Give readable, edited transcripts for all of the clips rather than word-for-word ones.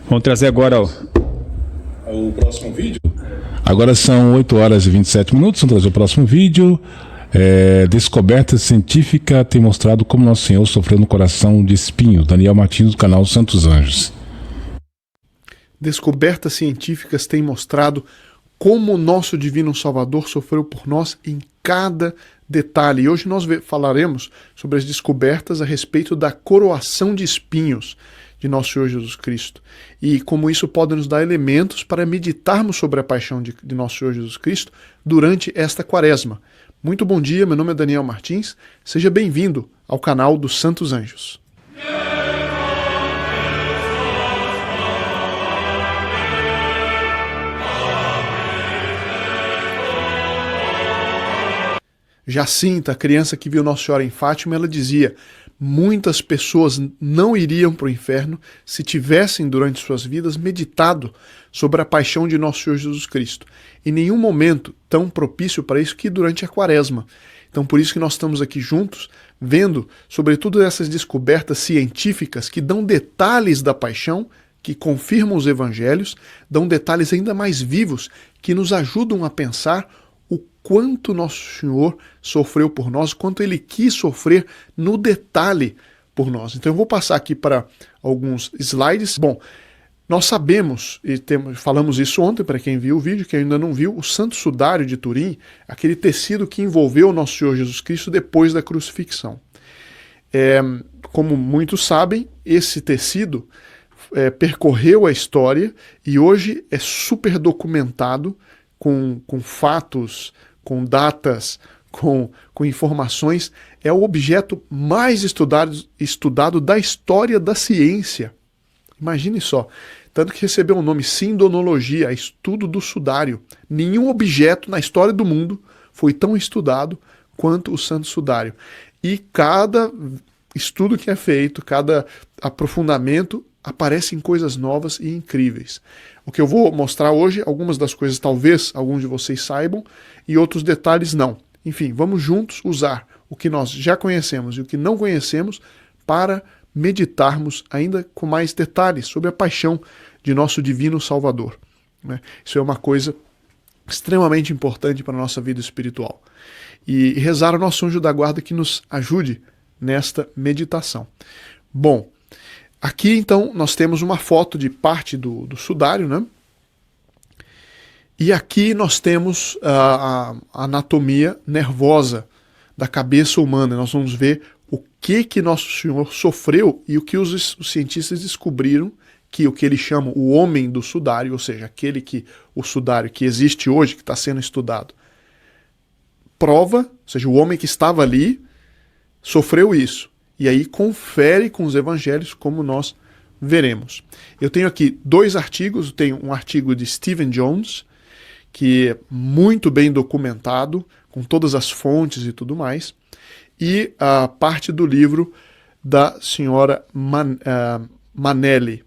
Vamos trazer agora o próximo vídeo. Agora são 8 horas e 27 minutos. Vamos trazer o próximo vídeo. Descoberta científica tem mostrado como Nosso Senhor sofreu no coração de espinho. Daniel Martins, do canal Santos Anjos. Descobertas científicas têm mostrado como o nosso Divino Salvador sofreu por nós em cada detalhe. E hoje nós falaremos sobre as descobertas a respeito da coroação de espinhos de Nosso Senhor Jesus Cristo. E como isso pode nos dar elementos para meditarmos sobre a paixão de Nosso Senhor Jesus Cristo durante esta quaresma. Muito bom dia, meu nome é Daniel Martins. Seja bem-vindo ao canal dos Santos Anjos. Jacinta, a criança que viu Nossa Senhora em Fátima, ela dizia: muitas pessoas não iriam para o inferno se tivessem, durante suas vidas, meditado sobre a paixão de Nosso Senhor Jesus Cristo. Em nenhum momento tão propício para isso que durante a quaresma. Então, por isso que nós estamos aqui juntos, vendo, sobretudo, essas descobertas científicas que dão detalhes da paixão, que confirmam os evangelhos, dão detalhes ainda mais vivos, que nos ajudam a pensar o quanto Nosso Senhor sofreu por nós, quanto Ele quis sofrer no detalhe por nós. Então eu vou passar aqui para alguns slides. Bom, nós sabemos, e falamos isso ontem para quem viu o vídeo, que ainda não viu, o Santo Sudário de Turim, aquele tecido que envolveu Nosso Senhor Jesus Cristo depois da crucifixão. Como muitos sabem, esse tecido percorreu a história e hoje é super documentado, com fatos, com datas, com informações. É o objeto mais estudado da história da ciência. Imagine só, tanto que recebeu o nome sindonologia, estudo do sudário. Nenhum objeto na história do mundo foi tão estudado quanto o Santo Sudário. E cada estudo que é feito, cada aprofundamento, aparecem coisas novas e incríveis. O que eu vou mostrar hoje, algumas das coisas talvez alguns de vocês saibam e outros detalhes não. Enfim, vamos juntos usar o que nós já conhecemos e o que não conhecemos para meditarmos ainda com mais detalhes sobre a paixão de nosso Divino Salvador. Isso é uma coisa extremamente importante para a nossa vida espiritual. E rezar ao nosso anjo da guarda que nos ajude nesta meditação. Bom, aqui, então, nós temos uma foto de parte do sudário, né? E aqui nós temos a anatomia nervosa da cabeça humana. Nós vamos ver o que Nosso Senhor sofreu e o que os cientistas descobriram, que o que eles chamam o homem do sudário, ou seja, o sudário que existe hoje, que está sendo estudado, prova, ou seja, o homem que estava ali sofreu isso. E aí confere com os evangelhos, como nós veremos. Eu tenho aqui 2 artigos. Eu tenho um artigo de Stephen Jones, que é muito bem documentado, com todas as fontes e tudo mais, e a parte do livro da senhora Marinelli.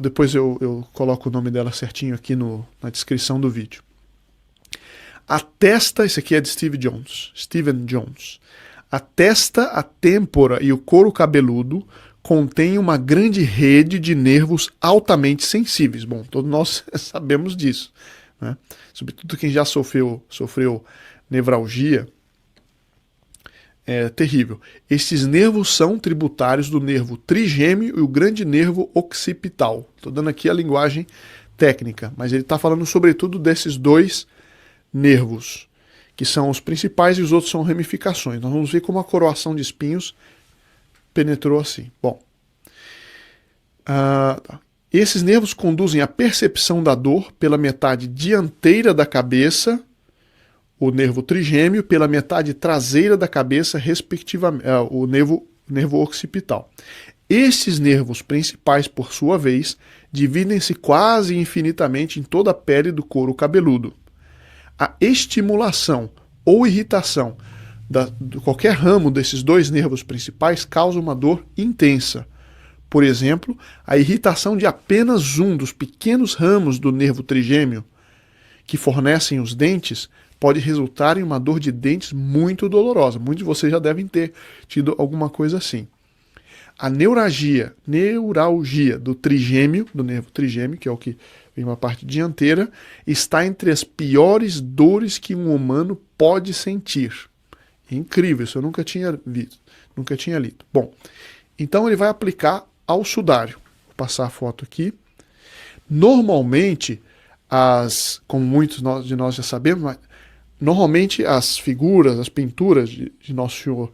Depois eu coloco o nome dela certinho aqui na descrição do vídeo. Esse aqui é de Stephen Jones. A testa, a têmpora e o couro cabeludo contêm uma grande rede de nervos altamente sensíveis. Bom, todos nós sabemos disso, né? Sobretudo quem já sofreu nevralgia, é terrível. Esses nervos são tributários do nervo trigêmeo e o grande nervo occipital. Estou dando aqui a linguagem técnica, mas ele está falando sobretudo desses 2 nervos, que são os principais e os outros são ramificações. Nós vamos ver como a coroação de espinhos penetrou assim. Bom, esses nervos conduzem a percepção da dor pela metade dianteira da cabeça, o nervo trigêmeo, pela metade traseira da cabeça, respectivamente, o nervo occipital. Esses nervos principais, por sua vez, dividem-se quase infinitamente em toda a pele do couro cabeludo. A estimulação ou irritação de qualquer ramo desses 2 nervos principais causa uma dor intensa. Por exemplo, a irritação de apenas um dos pequenos ramos do nervo trigêmeo que fornecem os dentes pode resultar em uma dor de dentes muito dolorosa. Muitos de vocês já devem ter tido alguma coisa assim. a neuralgia do trigêmeo, do nervo trigêmeo, que é o que vem uma parte dianteira, está entre as piores dores que um humano pode sentir. Incrível, isso eu nunca tinha visto, nunca tinha lido. Bom, então ele vai aplicar ao sudário. Vou passar a foto aqui. Normalmente, como muitos de nós já sabemos, mas normalmente as figuras, as pinturas de Nosso Senhor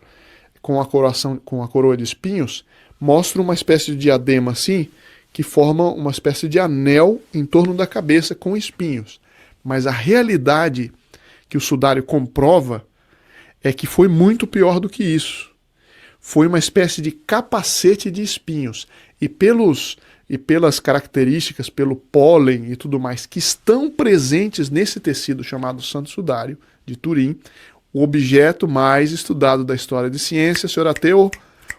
com a coroa de espinhos mostram uma espécie de diadema assim, que forma uma espécie de anel em torno da cabeça com espinhos. Mas a realidade que o sudário comprova é que foi muito pior do que isso. Foi uma espécie de capacete de espinhos. E pelas características, pelo pólen e tudo mais que estão presentes nesse tecido chamado Santo Sudário de Turim, o objeto mais estudado da história de ciência, senhor ateu,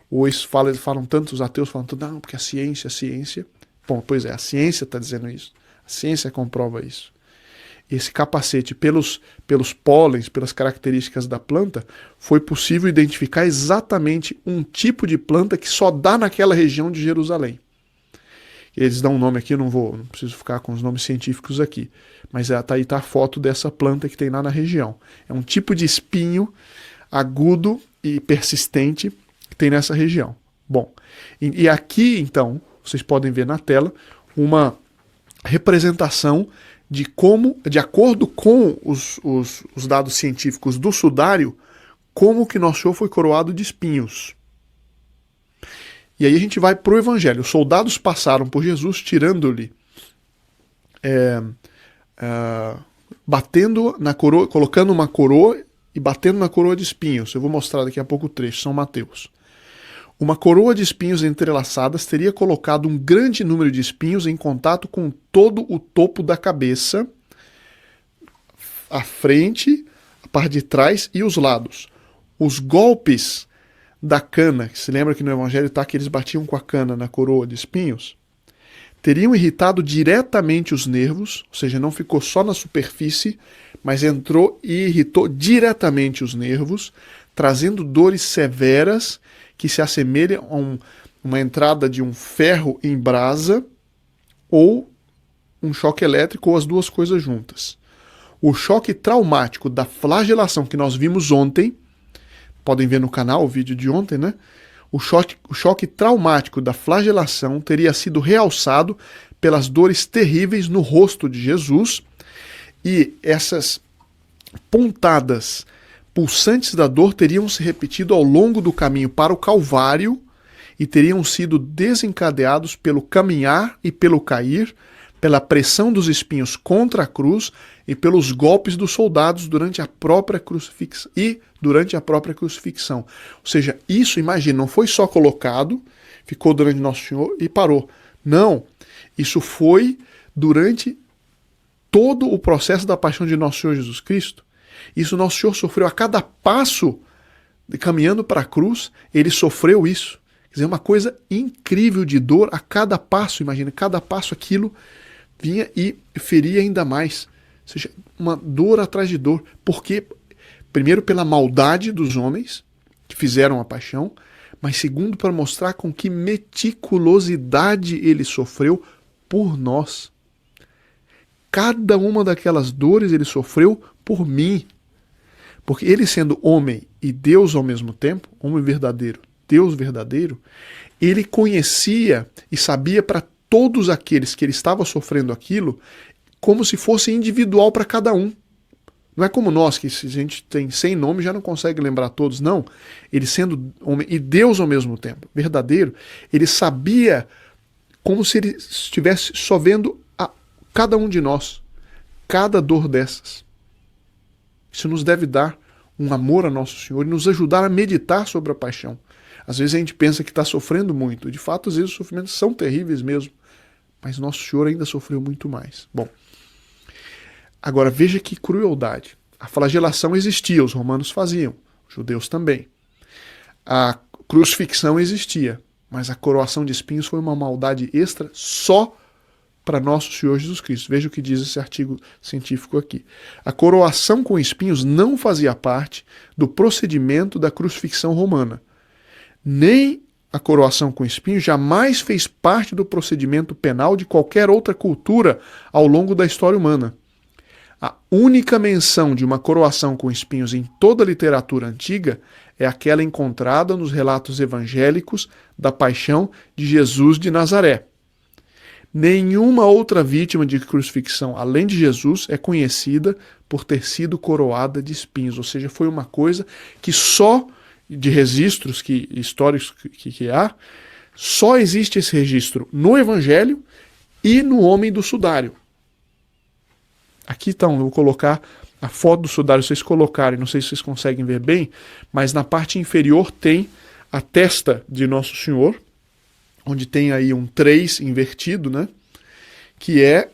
hoje falam tanto, os ateus falam tanto, não, porque a ciência. Bom, pois é, a ciência está dizendo isso. A ciência comprova isso. Esse capacete, pelos pólens, pelas características da planta, foi possível identificar exatamente um tipo de planta que só dá naquela região de Jerusalém. Eles dão um nome aqui, eu não preciso ficar com os nomes científicos aqui, mas aí está a foto dessa planta que tem lá na região. É um tipo de espinho agudo e persistente que tem nessa região. Bom, e aqui então, vocês podem ver na tela, uma representação de como, de acordo com os dados científicos do sudário, como que Nosso Senhor foi coroado de espinhos. E aí a gente vai para o Evangelho. Os soldados passaram por Jesus, tirando-lhe, batendo na coroa, colocando uma coroa e batendo na coroa de espinhos. Eu vou mostrar daqui a pouco o trecho, São Mateus. Uma coroa de espinhos entrelaçadas teria colocado um grande número de espinhos em contato com todo o topo da cabeça, a frente, a parte de trás e os lados. Os golpes da cana, que se lembra que no Evangelho está que eles batiam com a cana na coroa de espinhos, teriam irritado diretamente os nervos, ou seja, não ficou só na superfície, mas entrou e irritou diretamente os nervos, trazendo dores severas que se assemelham a uma entrada de um ferro em brasa ou um choque elétrico ou as duas coisas juntas. O choque traumático da flagelação que nós vimos ontem, podem ver no canal o vídeo de ontem, né? O choque traumático da flagelação teria sido realçado pelas dores terríveis no rosto de Jesus, e essas pontadas pulsantes da dor teriam se repetido ao longo do caminho para o Calvário e teriam sido desencadeados pelo caminhar e pelo cair, pela pressão dos espinhos contra a cruz e pelos golpes dos soldados durante a própria crucifixão. Ou seja, isso, imagina, não foi só colocado, ficou durante Nosso Senhor e parou. Não, isso foi durante todo o processo da paixão de Nosso Senhor Jesus Cristo. Isso Nosso Senhor sofreu a cada passo, caminhando para a cruz, ele sofreu isso. Quer dizer, uma coisa incrível de dor a cada passo, imagina, cada passo aquilo vinha e feria ainda mais. Ou seja, uma dor atrás de dor. Porque, primeiro, pela maldade dos homens que fizeram a paixão, mas segundo, para mostrar com que meticulosidade ele sofreu por nós. Cada uma daquelas dores ele sofreu por mim. Porque ele, sendo homem e Deus ao mesmo tempo, homem verdadeiro, Deus verdadeiro, ele conhecia e sabia para todos aqueles que ele estava sofrendo aquilo, como se fosse individual para cada um. Não é como nós, que se a gente tem 100 nomes já não consegue lembrar todos, não. Ele sendo homem e Deus ao mesmo tempo, verdadeiro, ele sabia como se ele estivesse só vendo a cada um de nós, cada dor dessas. Isso nos deve dar um amor a Nosso Senhor e nos ajudar a meditar sobre a paixão. Às vezes a gente pensa que está sofrendo muito. De fato, às vezes os sofrimentos são terríveis mesmo. Mas Nosso Senhor ainda sofreu muito mais. Bom, agora veja que crueldade. A flagelação existia, os romanos faziam, os judeus também. A crucifixão existia, mas a coroação de espinhos foi uma maldade extra só para Nosso Senhor Jesus Cristo. Veja o que diz esse artigo científico aqui. A coroação com espinhos não fazia parte do procedimento da crucifixão romana, nem a coroação com espinhos jamais fez parte do procedimento penal de qualquer outra cultura ao longo da história humana. A única menção de uma coroação com espinhos em toda a literatura antiga é aquela encontrada nos relatos evangélicos da paixão de Jesus de Nazaré. Nenhuma outra vítima de crucifixão, além de Jesus, é conhecida por ter sido coroada de espinhos. Ou seja, foi uma coisa que só, de registros históricos que há, só existe esse registro no Evangelho e no homem do sudário. Aqui então, eu vou colocar a foto do sudário, vocês colocarem, não sei se vocês conseguem ver bem, mas na parte inferior tem a testa de Nosso Senhor, onde tem aí um 3 invertido, né? Que é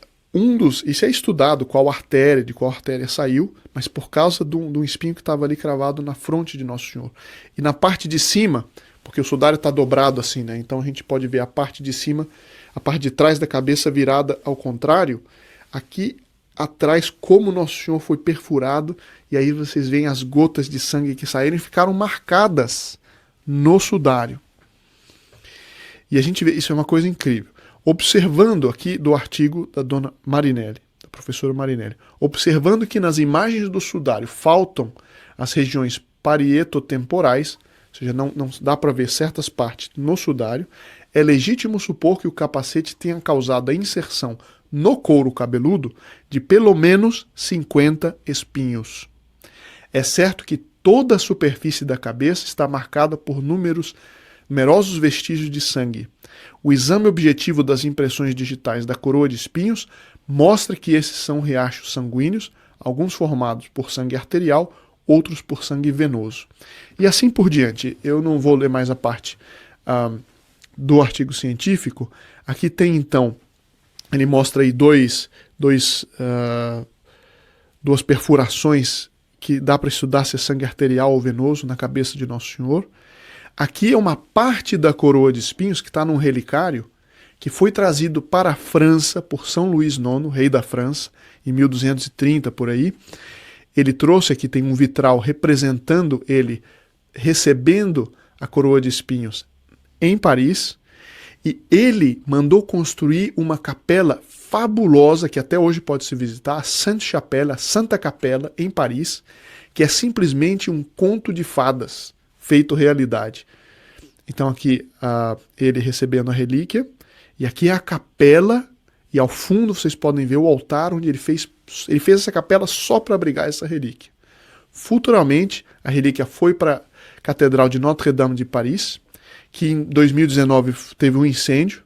isso é estudado, de qual artéria saiu, mas por causa de um espinho que estava ali cravado na fronte de Nosso Senhor. E na parte de cima, porque o sudário está dobrado assim, né? Então a gente pode ver a parte de cima, a parte de trás da cabeça virada ao contrário, aqui atrás como Nosso Senhor foi perfurado, e aí vocês veem as gotas de sangue que saíram e ficaram marcadas no sudário. E a gente vê, isso é uma coisa incrível. Observando aqui do artigo da dona Marinelli, da professora Marinelli, observando que nas imagens do sudário faltam as regiões parietotemporais, ou seja, não dá para ver certas partes no sudário, é legítimo supor que o capacete tenha causado a inserção no couro cabeludo de pelo menos 50 espinhos. É certo que toda a superfície da cabeça está marcada por numerosos vestígios de sangue. O exame objetivo das impressões digitais da coroa de espinhos mostra que esses são riachos sanguíneos, alguns formados por sangue arterial, outros por sangue venoso. E assim por diante. Eu não vou ler mais a parte do artigo científico. Aqui tem então, ele mostra aí duas perfurações que dá para estudar se é sangue arterial ou venoso na cabeça de Nosso Senhor. Aqui é uma parte da coroa de espinhos que está num relicário que foi trazido para a França por São Luís IX, rei da França, em 1230 por aí. Ele trouxe aqui, tem um vitral representando ele recebendo a coroa de espinhos em Paris, e ele mandou construir uma capela fabulosa que até hoje pode se visitar, a Sainte-Chapelle, a Santa Capela, em Paris, que é simplesmente um conto de fadas feito realidade. Então aqui ele recebendo a relíquia, e aqui é a capela, e ao fundo vocês podem ver o altar onde ele fez essa capela só para abrigar essa relíquia. Futuramente, a relíquia foi para a Catedral de Notre-Dame de Paris, que em 2019 teve um incêndio,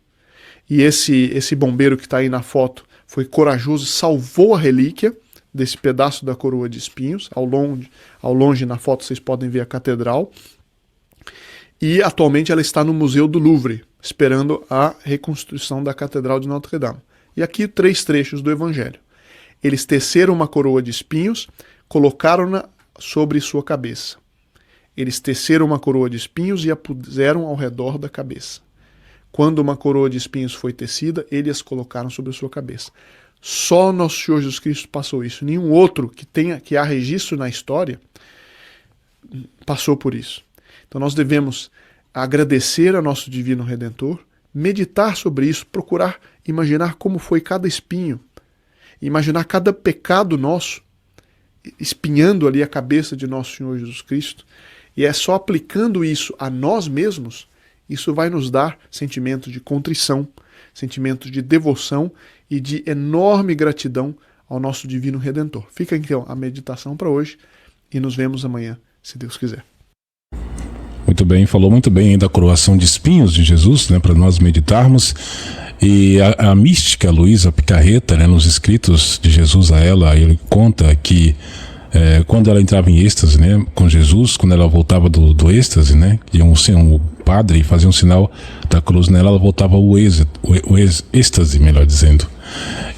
e esse bombeiro que está aí na foto foi corajoso, salvou a relíquia desse pedaço da coroa de espinhos. Ao longe na foto vocês podem ver a catedral. E atualmente ela está no Museu do Louvre, esperando a reconstrução da Catedral de Notre-Dame. E aqui 3 trechos do Evangelho. Eles teceram uma coroa de espinhos, colocaram-na sobre sua cabeça. Eles teceram uma coroa de espinhos e a puseram ao redor da cabeça. Quando uma coroa de espinhos foi tecida, eles as colocaram sobre a sua cabeça. Só Nosso Senhor Jesus Cristo passou isso. Nenhum outro que há registro na história passou por isso. Então nós devemos agradecer a nosso Divino Redentor, meditar sobre isso, procurar imaginar como foi cada espinho, imaginar cada pecado nosso, espinhando ali a cabeça de Nosso Senhor Jesus Cristo. E é só aplicando isso a nós mesmos, isso vai nos dar sentimentos de contrição, sentimentos de devoção e de enorme gratidão ao nosso Divino Redentor. Fica então a meditação para hoje e nos vemos amanhã, se Deus quiser. Muito bem, falou muito bem aí da coroação de espinhos de Jesus, né, para nós meditarmos. E a mística Luísa Picarreta, né, nos escritos de Jesus a ela, ele conta que quando ela entrava em êxtase, né, com Jesus, quando ela voltava do êxtase, né, e um padre fazia um sinal da cruz nela, ela voltava ao êxtase, melhor dizendo.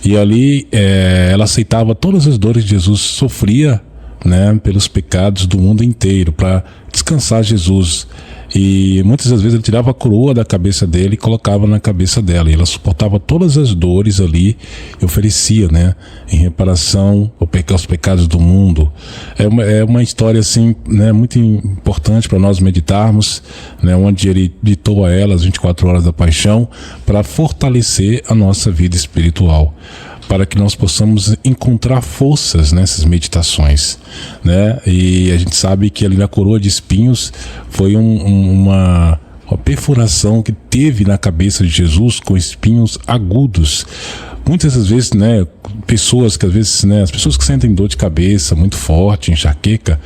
E ali ela aceitava todas as dores que Jesus sofria, né, pelos pecados do mundo inteiro, para descansar Jesus E muitas das vezes ele tirava a coroa da cabeça dele e colocava na cabeça dela. E ela suportava todas as dores ali e oferecia, né, em reparação aos pecados do mundo. É uma história assim, né, muito importante para nós meditarmos, né, onde ele ditou a ela as 24 horas da paixão para fortalecer a nossa vida espiritual, para que nós possamos encontrar forças nessas meditações, né? E a gente sabe que ali na coroa de espinhos foi uma perfuração que teve na cabeça de Jesus com espinhos agudos. Muitas das vezes, né, pessoas que às vezes, né, as pessoas que sentem dor de cabeça muito forte, enxaqueca,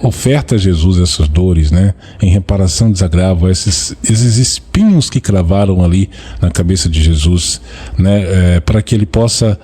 oferta a Jesus essas dores, né, em reparação de desagravo, esses espinhos que cravaram ali na cabeça de Jesus, né, para que ele possa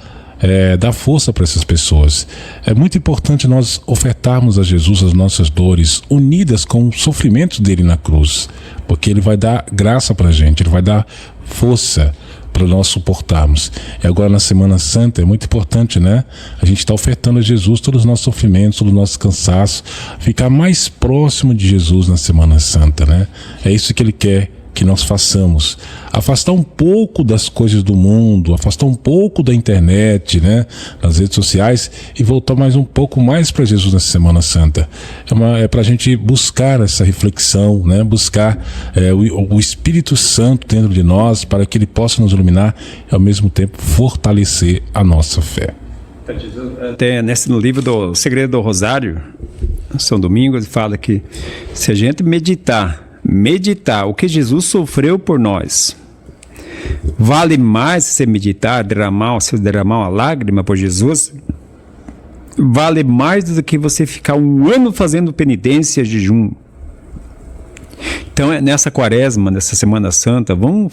dar força para essas pessoas. É muito importante nós ofertarmos a Jesus as nossas dores, unidas com o sofrimento dele na cruz, porque ele vai dar graça para a gente, ele vai dar força para nós suportarmos. E agora na Semana Santa é muito importante, né? A gente está ofertando a Jesus todos os nossos sofrimentos, todo o nosso cansaço, ficar mais próximo de Jesus na Semana Santa, né? É isso que ele quer que nós façamos. Afastar um pouco das coisas do mundo, afastar um pouco da internet, né, das redes sociais, e voltar um pouco mais para Jesus nessa Semana Santa. É para a gente buscar essa reflexão, né, buscar o Espírito Santo dentro de nós, para que ele possa nos iluminar e ao mesmo tempo fortalecer a nossa fé. Até no livro do Segredo do Rosário, São Domingos, ele fala que se a gente meditar o que Jesus sofreu por nós, vale mais você meditar, derramar uma lágrima por Jesus, vale mais do que você ficar um ano fazendo penitência, jejum. Então, nessa quaresma, nessa Semana Santa, vamos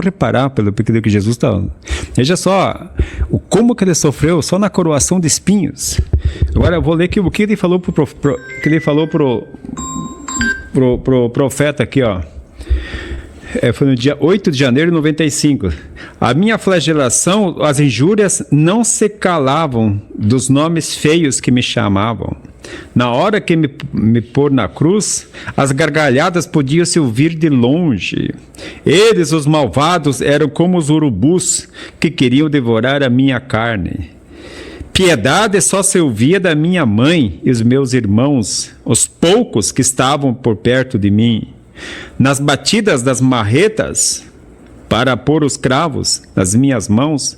reparar pelo que Jesus está. Veja só como que ele sofreu só na coroação de espinhos. Agora eu vou ler o que ele falou pro profeta aqui, ó. Foi no dia 8 de janeiro de 95. A minha flagelação, as injúrias não se calavam dos nomes feios que me chamavam. Na hora que me pôr na cruz, as gargalhadas podiam se ouvir de longe. Eles, os malvados, eram como os urubus que queriam devorar a minha carne. Piedade só se ouvia da minha mãe e os meus irmãos, os poucos que estavam por perto de mim. Nas batidas das marretas, para pôr os cravos nas minhas mãos,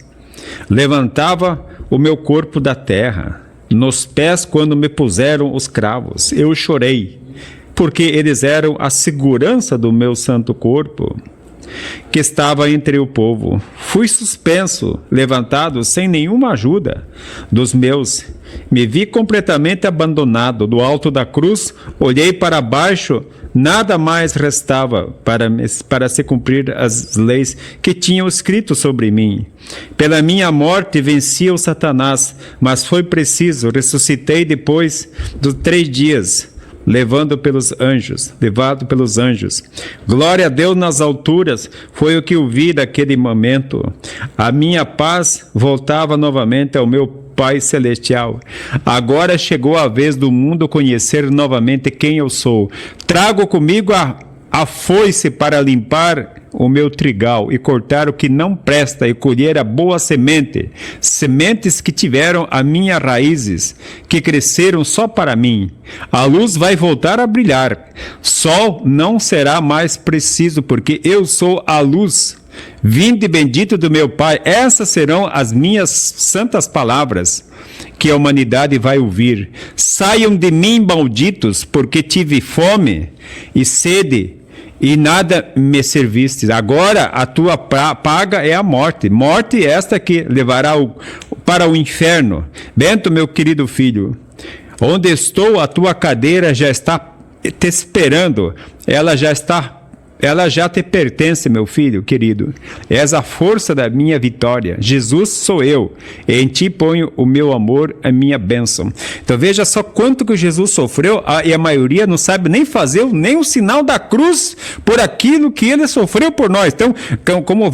levantava o meu corpo da terra. Nos pés, quando me puseram os cravos, eu chorei, porque eles eram a segurança do meu santo corpo, que estava entre o povo. Fui suspenso, levantado sem nenhuma ajuda dos meus. Me vi completamente abandonado. Do alto da cruz, olhei para baixo, nada mais restava para se cumprir as leis que tinham escrito sobre mim. Pela minha morte venci o Satanás, mas foi preciso, ressuscitei depois dos 3 dias. Levado pelos anjos. Glória a Deus nas alturas, foi o que eu vi daquele momento. A minha paz voltava novamente ao meu Pai Celestial. Agora chegou a vez do mundo conhecer novamente quem eu sou. Trago comigo a foice para limpar o meu trigal e cortar o que não presta e colher a boa semente, sementes que tiveram as minhas raízes, que cresceram só para mim. A luz vai voltar a brilhar, sol não será mais preciso, porque eu sou a luz. Vinde bendito do meu Pai, essas serão as minhas santas palavras que a humanidade vai ouvir. Saiam de mim, malditos, porque tive fome e sede, e nada me servistes. Agora a tua paga é a morte. Morte esta que levará para o inferno. Bento, meu querido filho, onde estou, a tua cadeira já está te esperando. Ela já te pertence, meu filho querido. És a força da minha vitória. Jesus sou eu. Em ti ponho o meu amor, a minha bênção. Então veja só quanto que Jesus sofreu, e a maioria não sabe nem fazer nem o sinal da cruz por aquilo que ele sofreu por nós. Então, como